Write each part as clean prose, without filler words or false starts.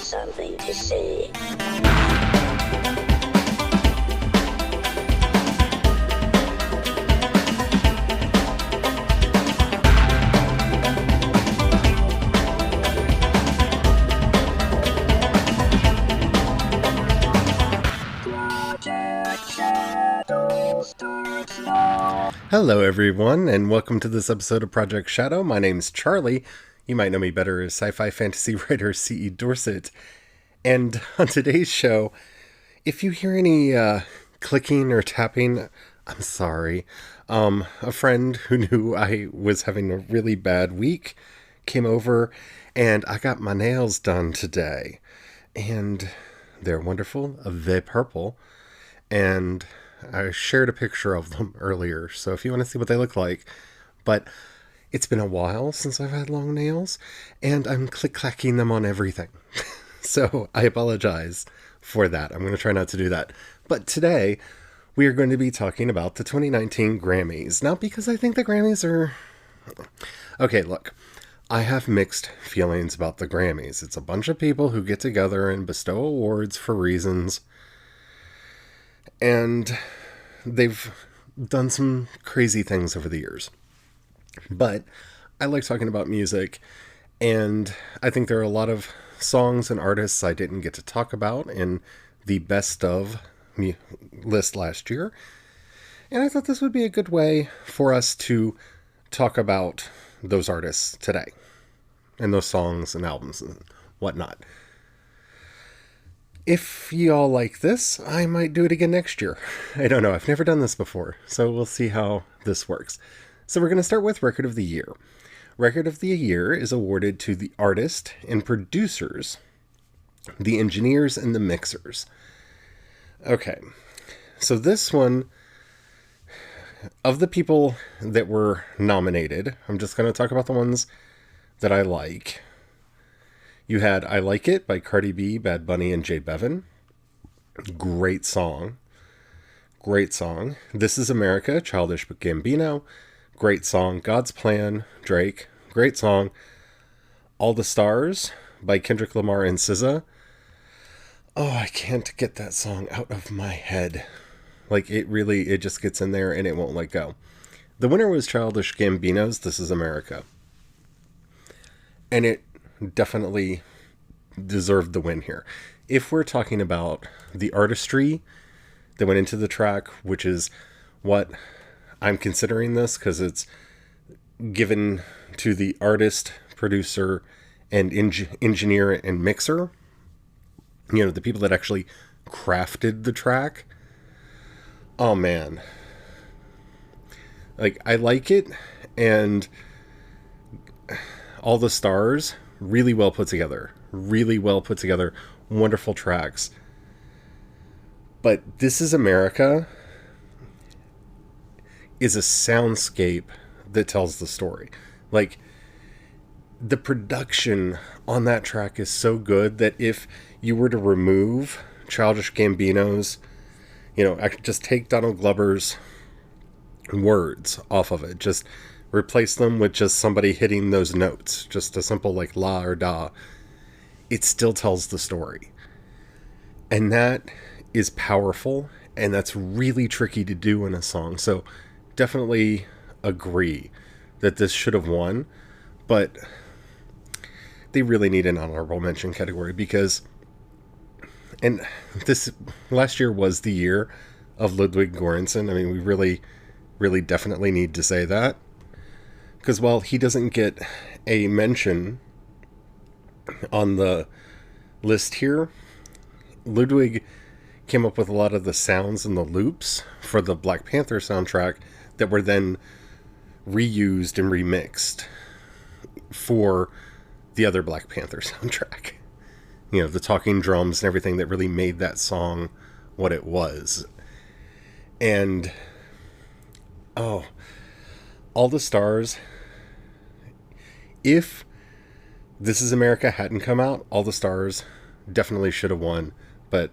something to say. Hello everyone, and welcome to this episode of Project Shadow. My name's Charlie. You might know me better as sci-fi fantasy writer C.E. Dorset. And on today's show, if you hear any clicking or tapping, I'm sorry. A friend who knew I was having a really bad week came over, and I got my nails done today. And they're wonderful. They're purple. And I shared a picture of them earlier, so if you want to see what they look like. But it's been a while since I've had long nails, and I'm click-clacking them on everything. So I apologize for that. I'm going to try not to do that. But today, we are going to be talking about the 2019 Grammys. Not because I think the Grammys are... Okay, look. I have mixed feelings about the Grammys. It's a bunch of people who get together and bestow awards for reasons. And they've done some crazy things over the years. But I like talking about music, and I think there are a lot of songs and artists I didn't get to talk about in the best of list last year. And I thought this would be a good way for us to talk about those artists today, and those songs and albums and whatnot. If y'all like this, I might do it again next year. I don't know. I've never done this before, so we'll see how this works. So we're going to start with Record of the Year. Record of the Year is awarded to the artist and producers, the engineers and the mixers. Okay, so this one, of the people that were nominated, I'm just going to talk about the ones that I like. You had I Like It by Cardi B, Bad Bunny, and Jay Bevan. Great song. Great song. This Is America, Childish Gambino. Great song. God's Plan, Drake. Great song. All the Stars by Kendrick Lamar and SZA. Oh, I can't get that song out of my head. Like, it just gets in there and it won't let go. The winner was Childish Gambino's This Is America. And it definitely deserved the win here. If we're talking about the artistry that went into the track, which is what I'm considering this, because it's given to the artist, producer, and engineer and mixer, you know, the people that actually crafted the track. Oh man, like, I Like It and All the Stars, really well put together. Really well put together. Wonderful tracks. But This Is America is a soundscape that tells the story. Like, the production on that track is so good that if you were to remove Childish Gambino's, you know, just take Donald Glover's words off of it, just replace them with just somebody hitting those notes, just a simple like la or da, it still tells the story. And that is powerful, and that's really tricky to do in a song. So definitely agree that this should have won, but they really need an honorable mention category because, and this last year was the year of Ludwig Göransson. I mean, we really definitely need to say that. Because while he doesn't get a mention on the list here, Ludwig came up with a lot of the sounds and the loops for the Black Panther soundtrack that were then reused and remixed for the other Black Panther soundtrack. You know, the talking drums and everything that really made that song what it was. And, oh... All the Stars, if This Is America hadn't come out, All the Stars definitely should have won. But,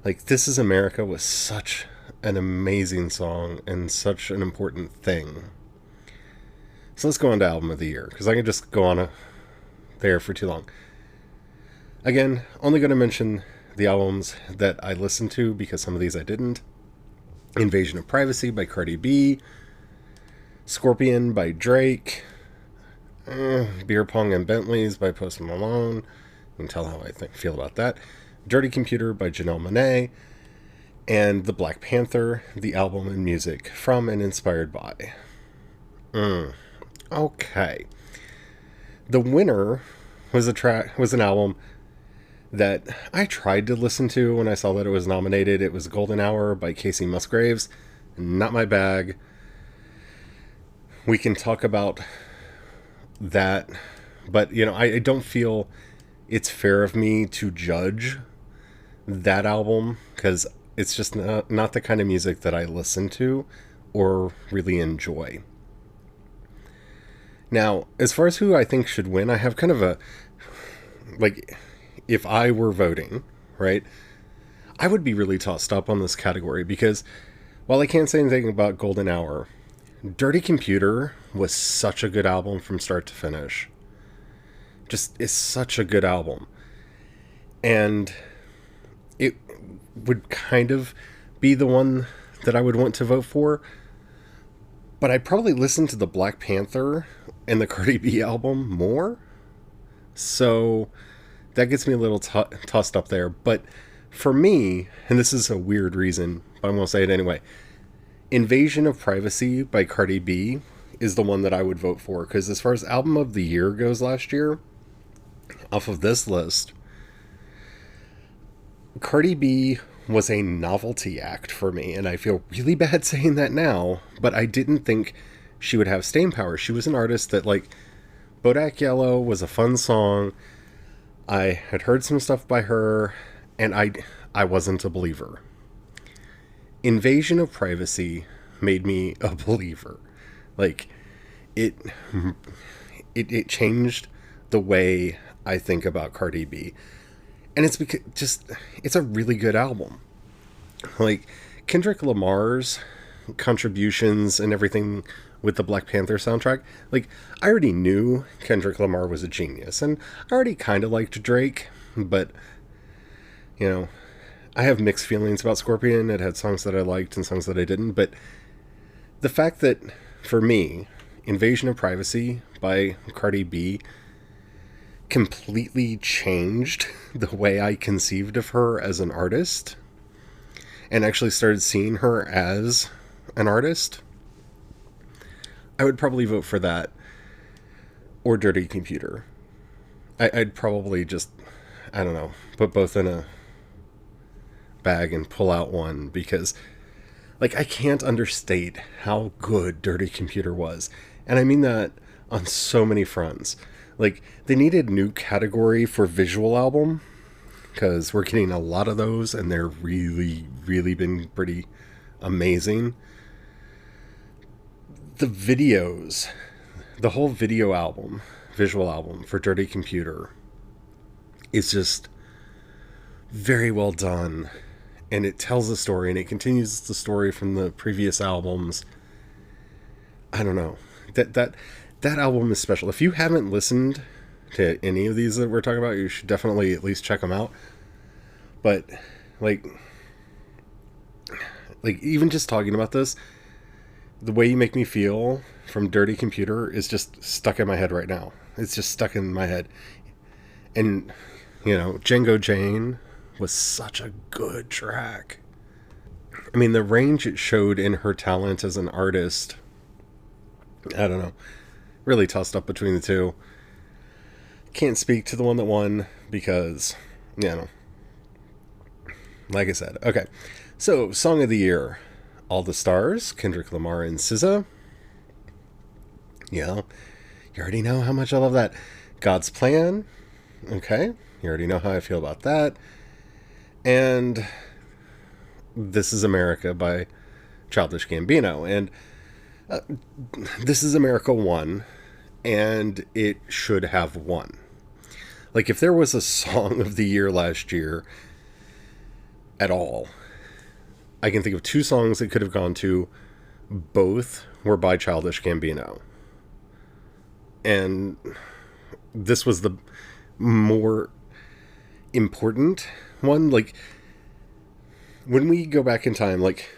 like, This Is America was such an amazing song and such an important thing. So let's go on to Album of the Year, because I can just go on there for too long. Again, only going to mention the albums that I listened to because some of these I didn't. Invasion of Privacy by Cardi B. Scorpion by Drake. Beer Pong and Bentleys by Post Malone. You can tell how I feel about that. Dirty Computer by Janelle Monáe. And The Black Panther, the album and music from and inspired by. Okay. The winner was an album that I tried to listen to when I saw that it was nominated. It was Golden Hour by Casey Musgraves. Not my bag. We can talk about that, but I don't feel it's fair of me to judge that album because it's just not the kind of music that I listen to or really enjoy. Now, as far as who I think should win, I have kind of a, if I were voting, right, I would be really tossed up on this category because while I can't say anything about Golden Hour, Dirty Computer was such a good album from start to finish. Just is such a good album. And it would kind of be the one that I would want to vote for. But I'd probably listen to the Black Panther and the Cardi B album more. So that gets me a little tossed up there. But for me, and this is a weird reason, but I'm going to say it anyway, Invasion of Privacy by Cardi B is the one that I would vote for. Because as far as Album of the Year goes last year, off of this list, Cardi B was a novelty act for me. And I feel really bad saying that now, but I didn't think she would have staying power. She was an artist that, Bodak Yellow was a fun song. I had heard some stuff by her, and I wasn't a believer. Invasion of Privacy made me a believer. It changed the way I think about Cardi B. And it's because it's a really good album. Kendrick Lamar's contributions and everything with the Black Panther soundtrack, I already knew Kendrick Lamar was a genius, and I already kind of liked Drake, but I have mixed feelings about Scorpion. It had songs that I liked and songs that I didn't, but the fact that, for me, Invasion of Privacy by Cardi B completely changed the way I conceived of her as an artist and actually started seeing her as an artist, I would probably vote for that or Dirty Computer. I'd probably just, I don't know, put both in a bag and pull out one because I can't understate how good Dirty Computer was. And I mean that on so many fronts. They needed new category for visual album because we're getting a lot of those and they're really, really been pretty amazing. The videos, the whole visual album for Dirty Computer is just very well done. And it tells the story, and it continues the story from the previous albums. I don't know. That album is special. If you haven't listened to any of these that we're talking about, you should definitely at least check them out. But, even just talking about this, the way you make me feel from Dirty Computer is just stuck in my head right now. It's just stuck in my head. And, Django Jane was such a good track. I mean, the range it showed in her talent as an artist, I don't know, really tossed up between the two. Can't speak to the one that won because, like I said. Okay, so Song of the Year, All the Stars, Kendrick Lamar and SZA. You already know how much I love that. God's Plan, okay, you already know how I feel about that. And This Is America by Childish Gambino. And This Is America won, and it should have won. If there was a Song of the Year last year at all, I can think of two songs it could have gone to. Both were by Childish Gambino. And this was the more important one. Like, when we go back in time, like,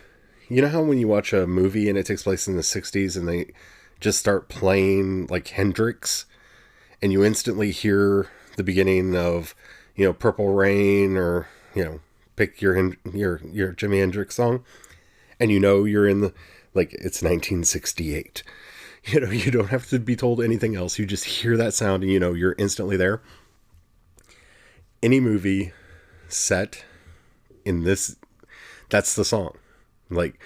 you know how when you watch a movie and it takes place in the 60s and they just start playing, like, Hendrix, and you instantly hear the beginning of, Purple Rain, or, pick your Jimi Hendrix song, and you're in the, like, it's 1968. You don't have to be told anything else. You just hear that sound and you're instantly there. Any movie set in this, that's the song. Like,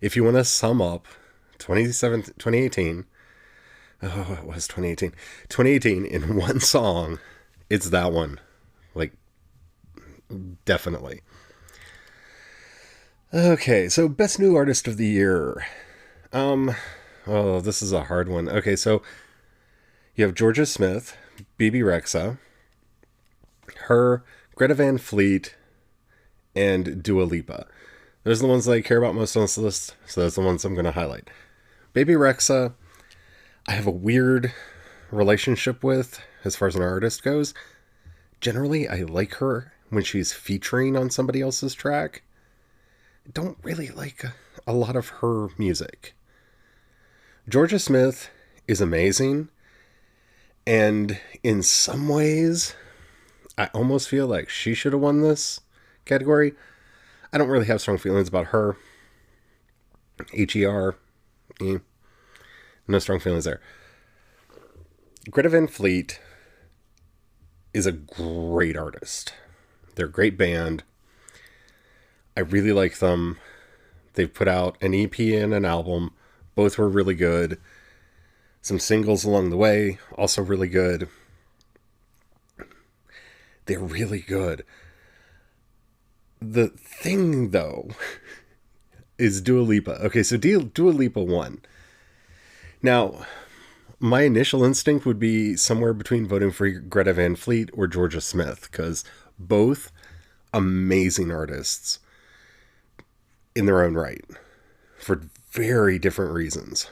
if you want to sum up 2018, oh, it was 2018 in one song, it's that one. Like, definitely. Okay, so Best New Artist of the Year. Oh, this is a hard one. Okay, so you have Georgia Smith, BB Rexa, her, Greta Van Fleet, and Dua Lipa. Those are the ones that I care about most on this list, so that's the ones I'm going to highlight. Baby Rexa, I have a weird relationship with as far as an artist goes. Generally, I like her when she's featuring on somebody else's track. Don't really like a lot of her music. Georgia Smith is amazing, and in some ways, I almost feel like she should have won this category. I don't really have strong feelings about her. Her, no strong feelings there. Greta Van Fleet is a great artist. They're a great band. I really like them. They've put out an EP and an album. Both were really good. Some singles along the way, also really good. They're really good. The thing, though, is Dua Lipa. Okay, so Dua Lipa won. Now, my initial instinct would be somewhere between voting for Greta Van Fleet or Georgia Smith, because both amazing artists in their own right, for very different reasons.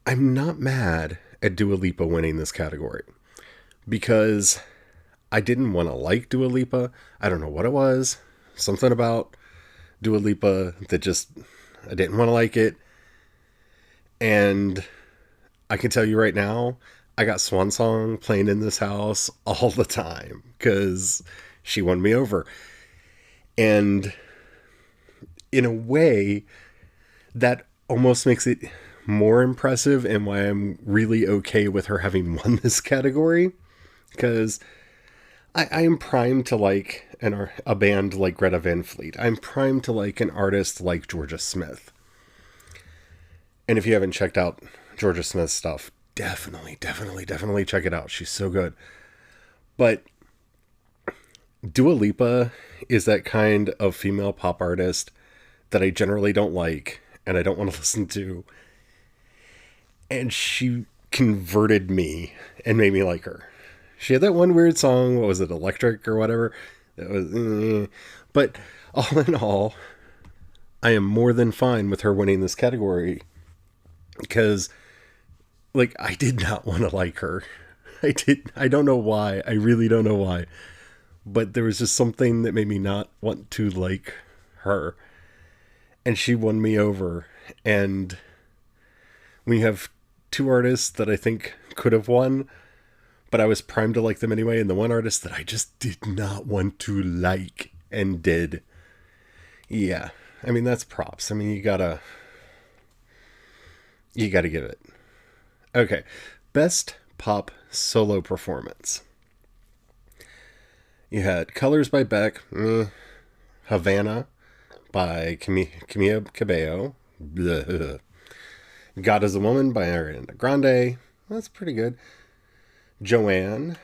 I'm not mad at Dua Lipa winning this category, because I didn't want to like Dua Lipa. I don't know what it was. Something about Dua Lipa that just, I didn't want to like it. And I can tell you right now, I got Swan Song playing in this house all the time because she won me over. And in a way, that almost makes it more impressive and why I'm really okay with her having won this category. Because I am primed to like a band like Greta Van Fleet. I'm primed to like an artist like Georgia Smith. And if you haven't checked out Georgia Smith's stuff, definitely check it out. She's so good. But Dua Lipa is that kind of female pop artist that I generally don't like and I don't want to listen to. And she converted me and made me like her. She had that one weird song, what was it, Electric or whatever? That was, But all in all, I am more than fine with her winning this category. Because, like, I did not want to like her. I don't know why. I really don't know why. But there was just something that made me not want to like her. And she won me over. And when you have two artists that I think could have won, but I was primed to like them anyway, and the one artist that I just did not want to like and did. Yeah. I mean, that's props. I mean, you gotta give it. Okay. Best pop solo performance. You had Colors by Beck, Havana by Camila Cabello, bleh. God is a Woman by Ariana Grande, that's pretty good. Joanne,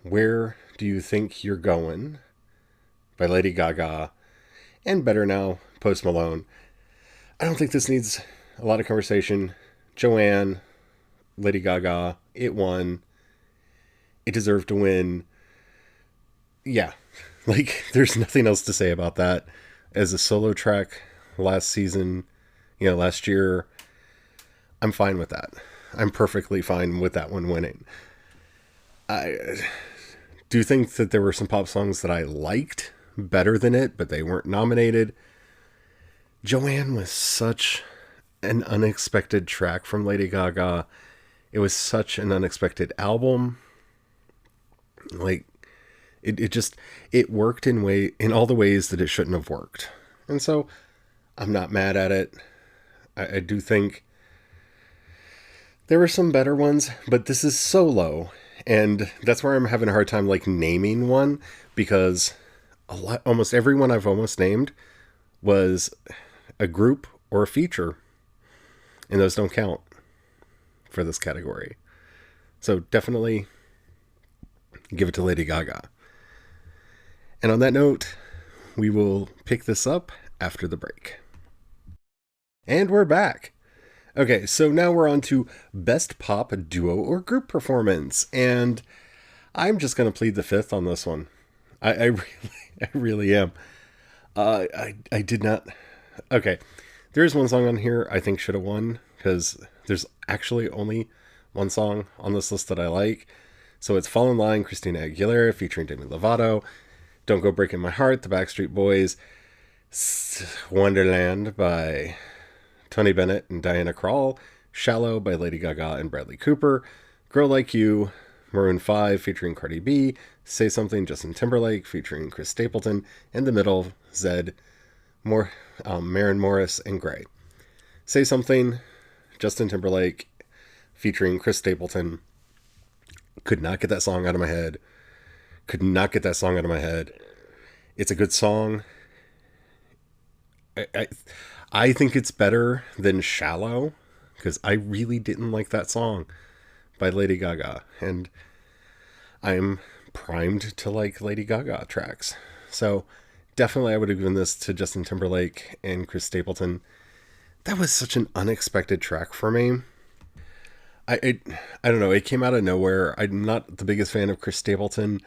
Where Do You Think You're Going by Lady Gaga, and Better Now, Post Malone. I don't think this needs a lot of conversation. Joanne, Lady Gaga, it won. It deserved to win. Yeah, like, there's nothing else to say about that. As a solo track last season, last year, I'm fine with that. I'm perfectly fine with that one winning. I do think that there were some pop songs that I liked better than it, but they weren't nominated. Joanne was such an unexpected track from Lady Gaga. It was such an unexpected album. Like it just it worked in all the ways that it shouldn't have worked. And so I'm not mad at it. I do think there were some better ones, but this is so low. And that's where I'm having a hard time like naming one, because almost everyone I've almost named was a group or a feature, and those don't count for this category. So definitely give it to Lady Gaga. And on that note, we will pick this up after the break. And we're back. Okay, so now we're on to Best Pop Duo or Group Performance. And I'm just going to plead the fifth on this one. I really am. I did not... Okay, there's one song on here I think should have won, because there's actually only one song on this list that I like. So it's Fall in Line, Christina Aguilera featuring Demi Lovato. Don't Go Breaking My Heart, The Backstreet Boys. Wonderland by Tony Bennett and Diana Krall. Shallow by Lady Gaga and Bradley Cooper. Girl Like You, Maroon 5 featuring Cardi B. Say Something, Justin Timberlake featuring Chris Stapleton. And The Middle, Zedd, Maren Morris, and Gray. Say Something, Justin Timberlake featuring Chris Stapleton. Could not get that song out of my head. It's a good song. I think it's better than Shallow, because I really didn't like that song by Lady Gaga, and I'm primed to like Lady Gaga tracks. So definitely I would have given this to Justin Timberlake and Chris Stapleton. That was such an unexpected track for me. I don't know, it came out of nowhere. I'm not the biggest fan of Chris Stapleton.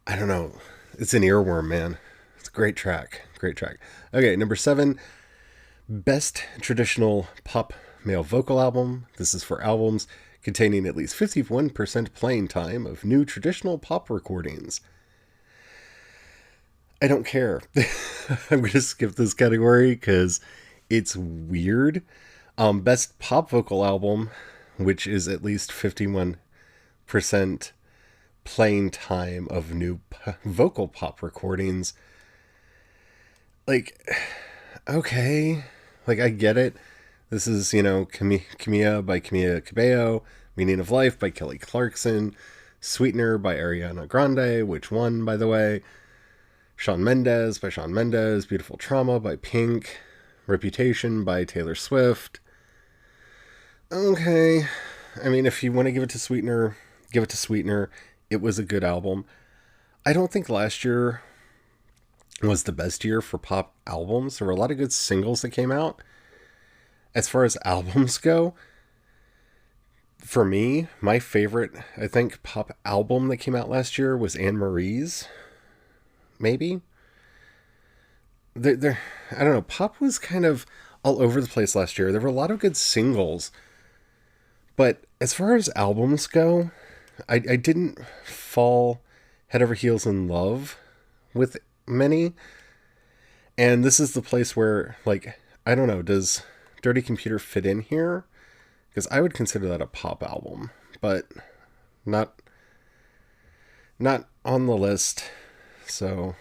I don't know. It's an earworm, man. It's a great track. Okay, number 7, Best Traditional Pop Male Vocal Album. This is for albums containing at least 51% playing time of new traditional pop recordings. I don't care. I'm going to skip this category because it's weird. Best Pop Vocal Album, which is at least 51% playing time of new vocal pop recordings. Like, okay, like I get it. This is, Camilla by Camila Cabello, Meaning of Life by Kelly Clarkson, Sweetener by Ariana Grande, which won, by the way, Shawn Mendes by Shawn Mendes, Beautiful Trauma by Pink, Reputation by Taylor Swift. Okay, I mean, if you want to give it to Sweetener, give it to Sweetener. It was a good album. I don't think last year was the best year for pop albums. There were a lot of good singles that came out. As far as albums go, for me, my favorite, I think, pop album that came out last year was Anne Marie's. Maybe? I don't know. Pop was kind of all over the place last year. There were a lot of good singles. But as far as albums go, I didn't fall head over heels in love with many. And this is the place where, like, I don't know, does Dirty Computer fit in here? Because I would consider that a pop album, but not on the list. So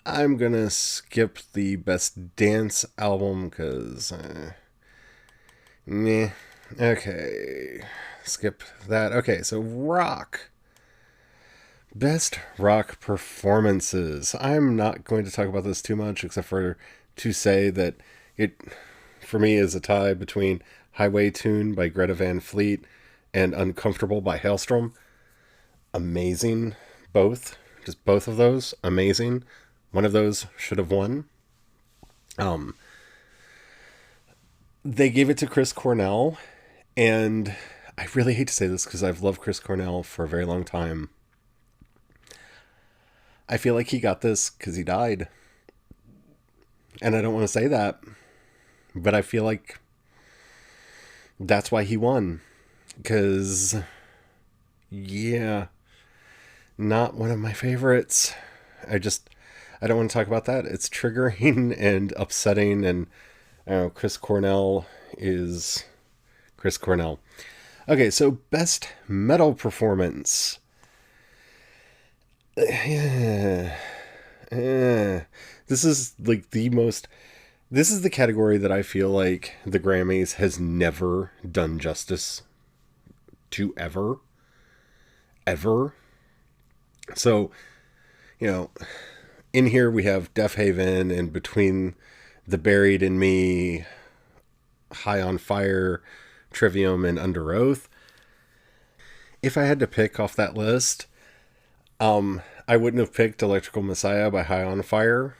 I'm gonna skip the Best Dance Album because okay, skip that. Okay, so rock. Best rock performances. I'm not going to talk about this too much, except for to say that it, for me, is a tie between Highway Tune by Greta Van Fleet and Uncomfortable by Hailstorm. Amazing. Both. Just both of those. Amazing. One of those should have won. They gave it to Chris Cornell, and I really hate to say this because I've loved Chris Cornell for a very long time. I feel like he got this because he died. And I don't want to say that, but I feel like That's why he won. Because, yeah, not one of my favorites. I just, I don't want to talk about that. It's triggering and upsetting. And I don't know, Chris Cornell is Chris Cornell. Okay, so best metal performance. This is like the most. This is the category that I feel like the Grammys has never done justice to ever. Ever. So, you know, in here we have Deaf Haven and Between the Buried and Me, High on Fire, Trivium, and Under Oath. If I had to pick off that list, I wouldn't have picked Electrical Messiah by High on Fire.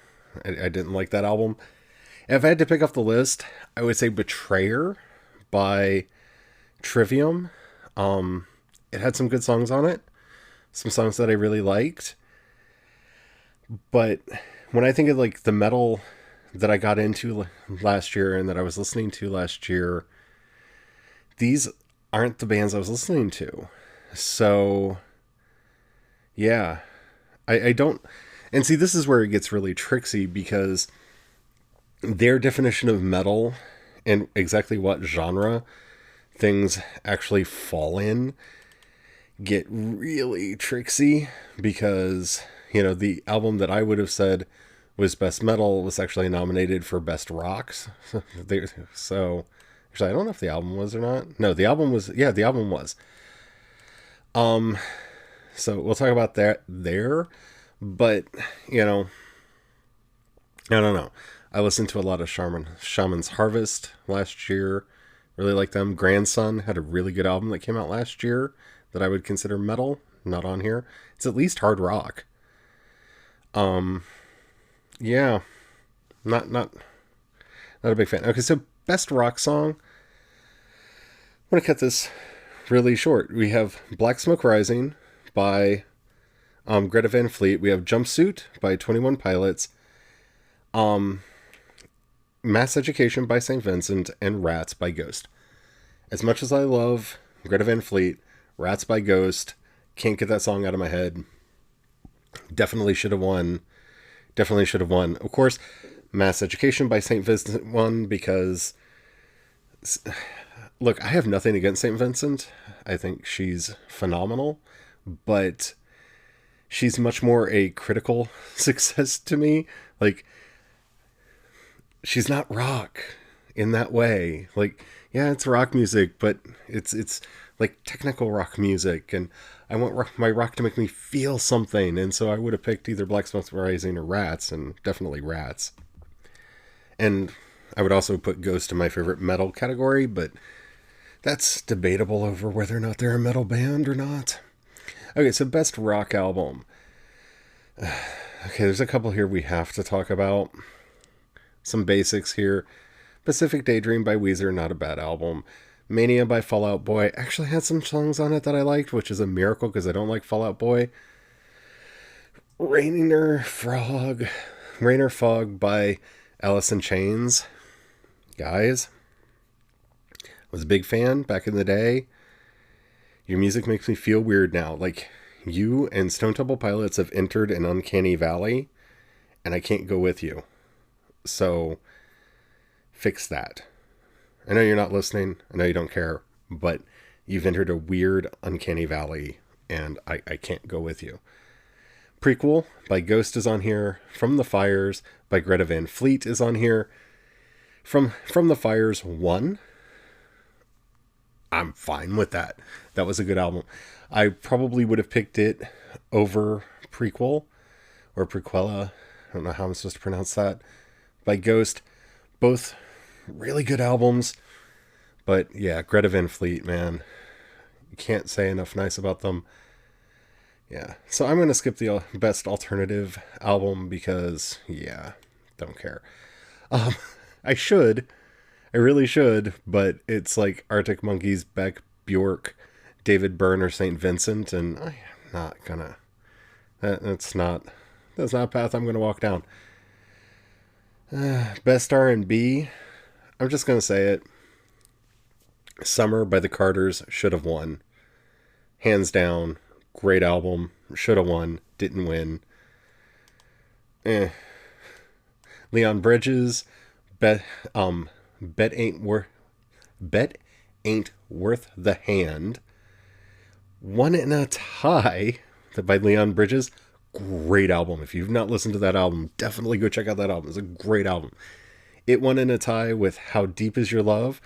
I didn't like that album. If I had to pick off the list, I would say Betrayer by Trivium. It had some good songs on it, some songs that I really liked. But when I think of like the metal that I got into last year and that I was listening to last year, these aren't the bands I was listening to. So, yeah, I don't. And see, this is where it gets really tricksy because their definition of metal and exactly what genre things actually fall in get really tricksy because, you know, the album that I would have said was best metal was actually nominated for best rocks. So actually, I don't know if the album was or not. No, the album was. Yeah, the album was. So we'll talk about that there. But, you know, I don't know. I listened to a lot of Shaman's Harvest last year. Really like them. Grandson had a really good album that came out last year that I would consider metal. Not on here. It's at least hard rock. Yeah. Not a big fan. Okay, so best rock song. I'm gonna cut this really short. We have Black Smoke Rising by Greta Van Fleet. We have Jumpsuit by 21 Pilots. Mass Education by St. Vincent, and Rats by Ghost. As much as I love Greta Van Fleet, Rats by Ghost, can't get that song out of my head. Definitely should have won. Definitely should have won. Of course, Mass Education by St. Vincent won because, look, I have nothing against St. Vincent. I think she's phenomenal, but she's much more a critical success to me. Like, she's not rock in that way. Like, yeah, it's rock music, but it's like technical rock music, and I want my rock to make me feel something. And so I would have picked either Black Smoke Rising or Rats, and definitely Rats. And I would also put Ghost in my favorite metal category, but that's debatable over whether or not they're a metal band or not. Okay, so best rock album. Okay, there's a couple here we have to talk about. Some basics here. Pacific Daydream by Weezer, not a bad album. Mania by Fall Out Boy actually had some songs on it that I liked, which is a miracle because I don't like Fall Out Boy. Rainer Fog by Alice in Chains. Guys, was a big fan back in the day. Your music makes me feel weird now. Like, you and Stone Temple Pilots have entered an uncanny valley, and I can't go with you. So, fix that. I know you're not listening. I know you don't care. But you've entered a weird, uncanny valley, and I can't go with you. Prequel by Ghost is on here. From the Fires by Greta Van Fleet is on here. From the Fires 1. I'm fine with that. That was a good album. I probably would have picked it over Prequel or Prequella. I don't know how I'm supposed to pronounce that. By Ghost. Both really good albums. But yeah, Greta Van Fleet, man. You can't say enough nice about them. Yeah. So I'm going to skip the best alternative album because, yeah, don't care. I should. I really should, but it's like Arctic Monkeys, Beck, Bjork, David Byrne, or St. Vincent, and I'm not gonna. That's not a path I'm gonna walk down. Best R&B. I'm just gonna say it. Summer by the Carters should have won. Hands down, great album. Should have won, didn't win. Leon Bridges, bet bet ain't worth the hand. Won in a tie by Leon Bridges. Great album. If you've not listened to that album, definitely go check out that album. It's a great album. It won in a tie with How Deep Is Your Love,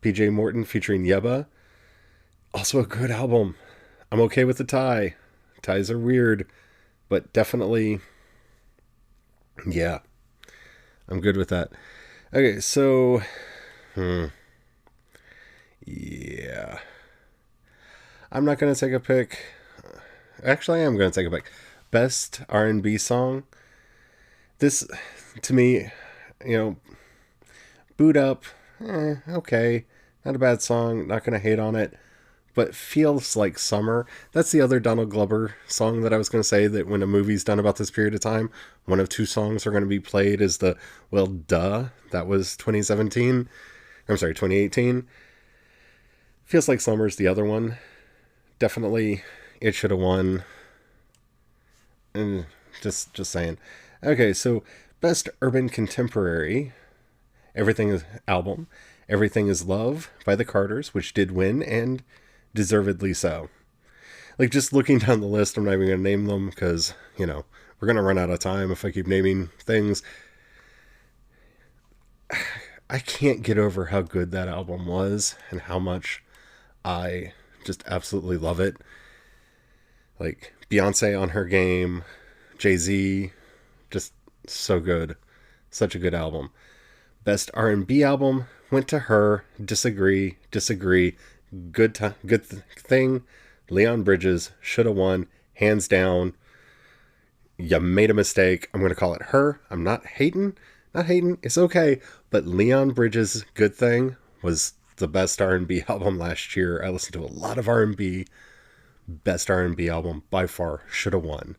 PJ Morton featuring Yebba. Also a good album. I'm okay with the tie. Ties are weird, but definitely, yeah, I'm good with that. Okay, so, yeah. I'm not going to take a pick. Actually, I am going to take a pick. Best R&B song. This, to me, Boot Up, okay. Not a bad song. Not going to hate on it. But Feels Like Summer. That's the other Donald Glover song that I was going to say, that when a movie's done about this period of time, one of two songs are going to be played as the, well, duh. That was 2017. I'm sorry, 2018. Feels Like Summer's the other one. Definitely, it should have won. And just saying. Okay, so Best Urban Contemporary. Everything is album. Everything is Love by the Carters, which did win, and deservedly so. Like, just looking down the list, I'm not even going to name them because, we're going to run out of time if I keep naming things. I can't get over how good that album was and how much I just absolutely love it. Like, Beyonce on her game, Jay-Z, just so good. Such a good album. Best R&B album went to her. Disagree. Good thing. Leon Bridges should have won, hands down. You made a mistake. I'm going to call it her. I'm not hating. It's okay. But Leon Bridges' Good Thing was the best R&B album last year. I listened to a lot of R&B. Best R&B album by far. Should have won.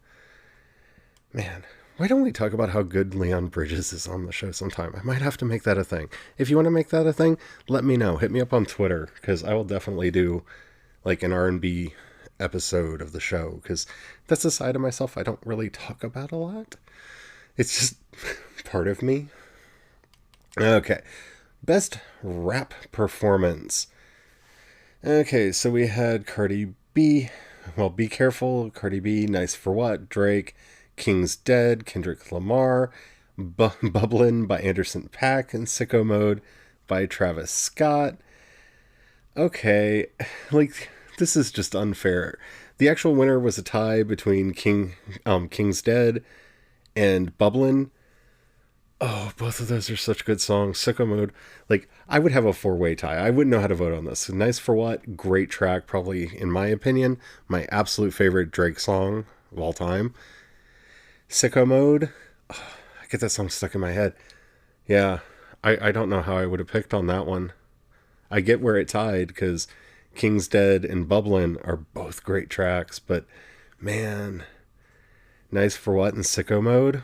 Man, why don't we talk about how good Leon Bridges is on the show sometime? I might have to make that a thing. If you want to make that a thing, let me know. Hit me up on Twitter, because I will definitely do like an R&B episode of the show, because that's a side of myself I don't really talk about a lot. It's just part of me. Okay. Best rap performance. Okay, so we had Cardi B. Well, Be Careful, Cardi B, Nice for What, Drake, King's Dead, Kendrick Lamar, Bubblin' by Anderson .Paak, and Sicko Mode by Travis Scott. Okay, like, this is just unfair. The actual winner was a tie between King's Dead and Bubblin'. Oh, both of those are such good songs. Sicko Mode, like, I would have a 4-way tie. I wouldn't know how to vote on this. Nice for What, great track, probably, in my opinion, my absolute favorite Drake song of all time. Sicko Mode, oh, I get that song stuck in my head. Yeah, I don't know how I would have picked on that one. I get where it tied, because King's Dead and Bubblin' are both great tracks, but man, Nice for What and Sicko Mode.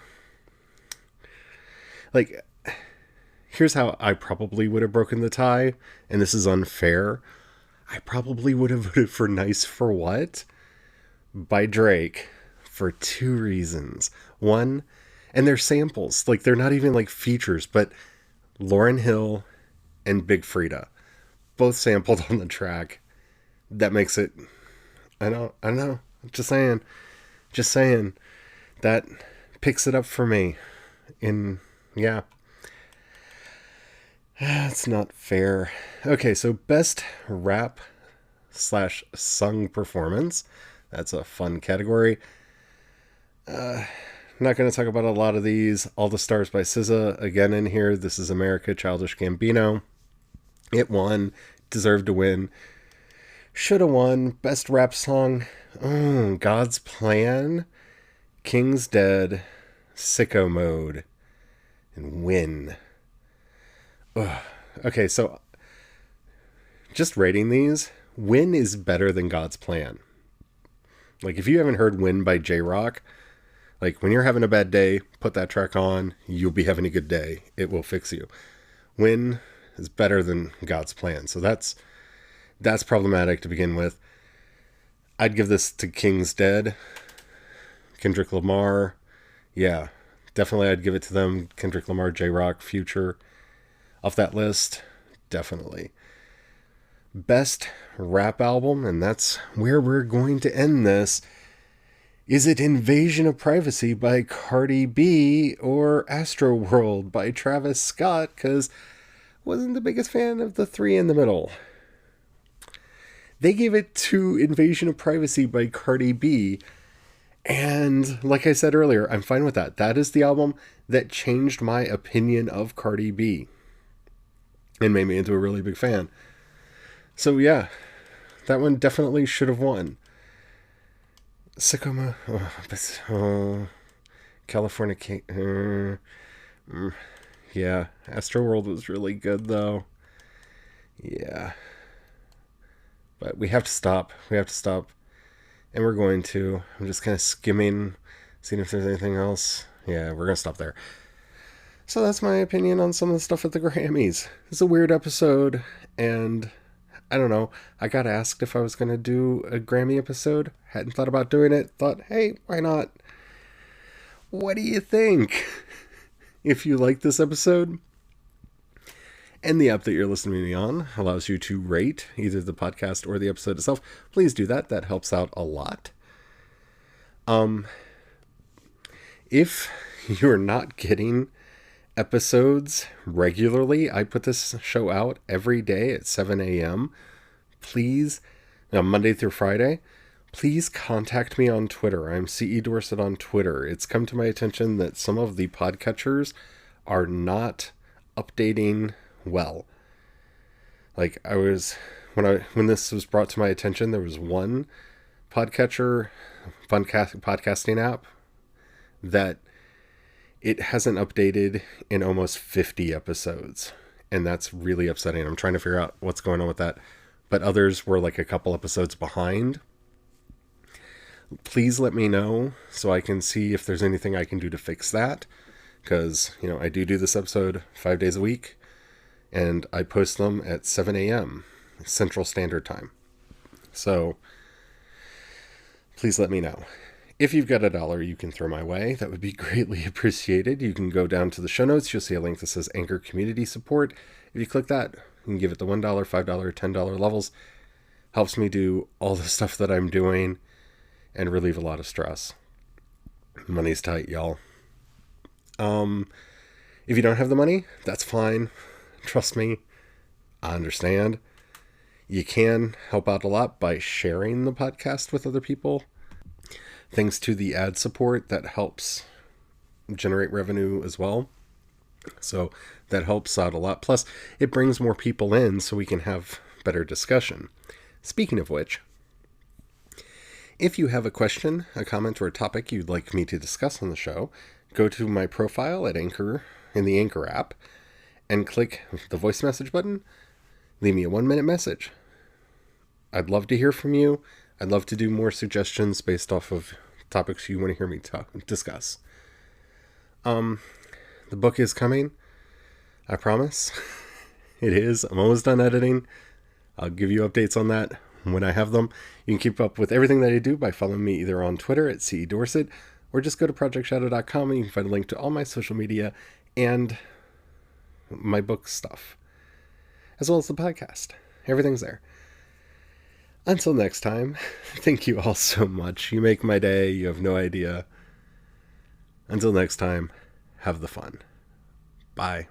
Like, here's how I probably would have broken the tie, and this is unfair. I probably would have voted for Nice for What by Drake for two reasons. One, and they're samples. Like, they're not even like features, but Lauryn Hill and Big Freedia, both sampled on the track. That makes it, I know, just saying, that picks it up for me. Yeah. That's not fair. Okay, so best rap / sung performance. That's a fun category. Not going to talk about a lot of these. All the Stars by SZA, again in here. This Is America, Childish Gambino. It won. Deserved to win. Should have won. Best rap song. God's Plan. King's Dead. Sicko Mode. And Win. Ugh. Okay, so just rating these, Win is better than God's Plan. Like, if you haven't heard Win by J-Rock, like, when you're having a bad day, put that track on, you'll be having a good day. It will fix you. Win is better than God's Plan. So that's That's problematic to begin with. I'd give this to King's Dead. Kendrick Lamar. Yeah, definitely I'd give it to them. Kendrick Lamar, J-Rock, Future. Off that list, definitely. Best rap album, and that's where we're going to end this. Is it Invasion of Privacy by Cardi B or Astroworld by Travis Scott? Because wasn't the biggest fan of the three in the middle. They gave it to Invasion of Privacy by Cardi B. And like I said earlier, I'm fine with that. That is the album that changed my opinion of Cardi B and made me into a really big fan. So yeah, that one definitely should have won. Sycamore, California, yeah, Astroworld was really good though. Yeah, but we have to stop. And we're going to. I'm just kind of skimming, seeing if there's anything else. Yeah, we're gonna stop there. So that's my opinion on some of the stuff at the Grammys. It's a weird episode, and I don't know. I got asked if I was going to do a Grammy episode. Hadn't thought about doing it. Thought, hey, why not? What do you think? If you like this episode, and the app that you're listening to me on allows you to rate either the podcast or the episode itself, please do that. That helps out a lot. If you're not getting episodes regularly, I put this show out every day at 7 a.m. Please, Monday through Friday, please contact me on Twitter. I'm CE Dorset on Twitter. It's come to my attention that some of the podcatchers are not updating well. Like when this was brought to my attention, there was one podcatcher podcasting app that it hasn't updated in almost 50 episodes. And that's really upsetting. I'm trying to figure out what's going on with that. But others were like a couple episodes behind. Please let me know so I can see if there's anything I can do to fix that. Because, I do this episode 5 days a week. And I post them at 7 a.m. Central Standard Time. So, please let me know. If you've got $1 you can throw my way, that would be greatly appreciated. You can go down to the show notes. You'll see a link that says Anchor Community Support. If you click that, you can give it the $1, $5, $10 levels. Helps me do all the stuff that I'm doing and relieve a lot of stress. Money's tight, y'all. If you don't have the money, that's fine. Trust me, I understand. You can help out a lot by sharing the podcast with other people. Thanks to the ad support, that helps generate revenue as well. So that helps out a lot. Plus, it brings more people in so we can have better discussion. Speaking of which, if you have a question, a comment, or a topic you'd like me to discuss on the show, go to my profile at Anchor in the Anchor app and click the voice message button. Leave me a 1-minute message. I'd love to hear from you. I'd love to do more suggestions based off of topics you want to hear me discuss. The book is coming. I promise. It is. I'm almost done editing. I'll give you updates on that when I have them. You can keep up with everything that I do by following me either on Twitter at CE Dorset or just go to projectshadow.com and you can find a link to all my social media and my book stuff, as well as the podcast. Everything's there. Until next time, thank you all so much. You make my day. You have no idea. Until next time, have the fun. Bye.